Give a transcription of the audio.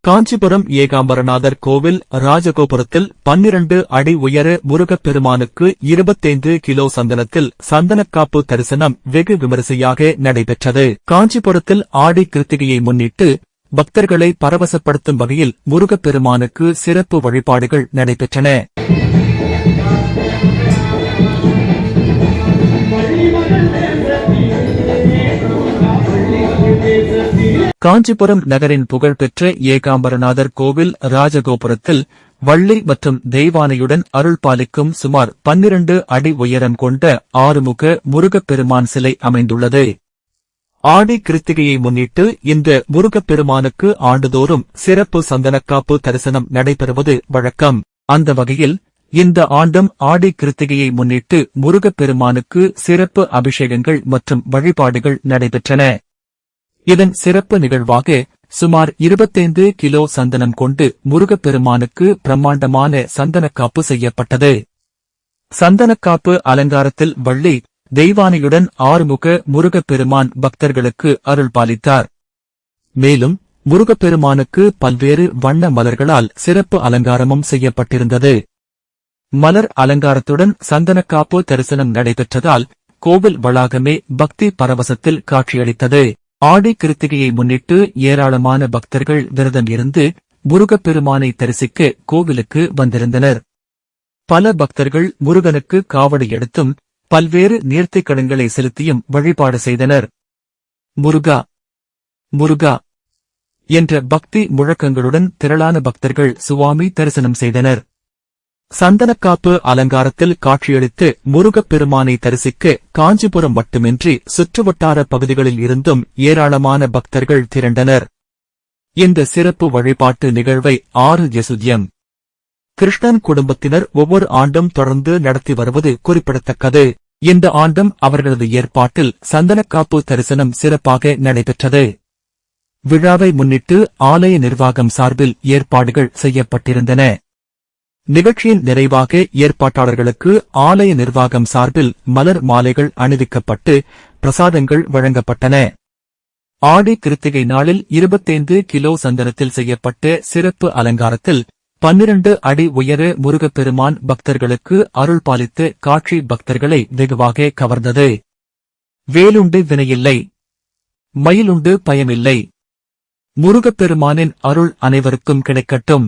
காஞ்சிபுரம் ஏகாம்பரநாதர் கோவில் ராஜகோபுரத்தில் 12 அடி உயர முருகப்பெருமானுக்கு 25 கிலோ சந்தனத்தில் சந்தனக்காப்பு தரிசனம் வெகு விமரிசையாக நடைபெற்றது. காஞ்சிபுரத்தில் ஆடி கிருத்திகையை முன்னிட்டு பக்தர்களை பரவசப்படுத்தும் வகையில் முருகப்பெருமானுக்கு சிறப்பு வழிபாடுகள் நடைபெற்றன. காஞ்சிபுரம் நகரின் புகழ்பெற்ற ஏகாம்பரநாதர் கோவில் ராஜகோபுரத்தில் வள்ளி மற்றும் தெய்வானையுடன் அருள் பாலிக்கும் சுமார் 12 அடி உயரம் கொண்ட ஆறுமுக முருகப்பெருமான் சிலை அமைந்துள்ளது. ஆடி கிருத்திகையை முன்னிட்டு இந்த முருகப்பெருமானுக்கு ஆண்டுதோறும் சிறப்பு சந்தனக்காப்பு தரிசனம் நடைபெறுவது வழக்கம். அந்த வகையில் இந்த ஆண்டும் ஆடி கிருத்திகையை முன்னிட்டு முருகப்பெருமானுக்கு சிறப்பு அபிஷேகங்கள் மற்றும் வழிபாடுகள் நடைபெற்றன. இதன் சிறப்பு நிகழ்வாக சுமார் 25 கிலோ சந்தனம் கொண்டு முருகப்பெருமானுக்கு பிரம்மாண்டமான சந்தனக்காப்பு செய்யப்பட்டது. சந்தனக்காப்பு அலங்காரத்தில் வள்ளி தெய்வானையுடன் ஆறுமுக முருகப்பெருமான் பக்தர்களுக்கு அருள் பாலித்தார். மேலும் முருகப்பெருமானுக்கு பல்வேறு வண்ண மலர்களால் சிறப்பு அலங்காரமும் செய்யப்பட்டிருந்தது. மலர் அலங்காரத்துடன் சந்தனக்காப்பு தரிசனம் நடைபெற்றதால் கோவில் வளாகமே பக்தி பரவசத்தில் காட்சியளித்தது. ஆடி கிருத்திகையை முன்னிட்டு ஏராளமான பக்தர்கள் விரதம் இருந்து முருகப்பெருமானை தரிசிக்க கோவிலுக்கு வந்திருந்தனர். பல பக்தர்கள் முருகனுக்கு காவடி எடுத்தும் பல்வேறு நேர்த்திக்கடன்களை செலுத்தியும் வழிபாடு செய்தனர். முருகா முருகா என்ற பக்தி முழக்கங்களுடன் திரளான பக்தர்கள் சுவாமி தரிசனம் செய்தனர். சந்தனக்காப்பு அலங்காரத்தில் காட்சியளித்து முருகப்பெருமானை தரிசிக்க காஞ்சிபுரம் மட்டுமின்றி சுற்றுவட்டார பகுதிகளில் இருந்தும் ஏராளமான பக்தர்கள் திரண்டனர். இந்த சிறப்பு வழிபாட்டு நிகழ்வை 6 கிருஷ்ணன் குடும்பத்தினர் ஒவ்வொரு ஆண்டும் தொடர்ந்து நடத்தி வருவது குறிப்பிடத்தக்கது. இந்த ஆண்டும் அவர்களது ஏற்பாட்டில் சந்தனக்காப்பு தரிசனம் சிறப்பாக நடைபெற்றது. விழாவை முன்னிட்டு ஆலய நிர்வாகம் சார்பில் ஏற்பாடுகள் செய்யப்பட்டிருந்தன. நிகழ்ச்சியின் நிறைவாக ஏற்பாட்டாளர்களுக்கு ஆலய நிர்வாகம் சார்பில் மலர் மாலைகள் அணிவிக்கப்பட்டு பிரசாதங்கள் வழங்கப்பட்டன. ஆடி கிருத்திகை நாளில் 25 கிலோ சந்தனத்தில் செய்யப்பட்ட சிறப்பு அலங்காரத்தில் 12 அடி உயர முருகப்பெருமான் பக்தர்களுக்கு அருள் பாலித்து காட்சி பக்தர்களை வெகுவாக கவர்ந்தது. வேலுண்டு வினையில்லை, மயிலுண்டு பயமில்லை. முருகப்பெருமானின் அருள் அனைவருக்கும் கிடைக்கட்டும்.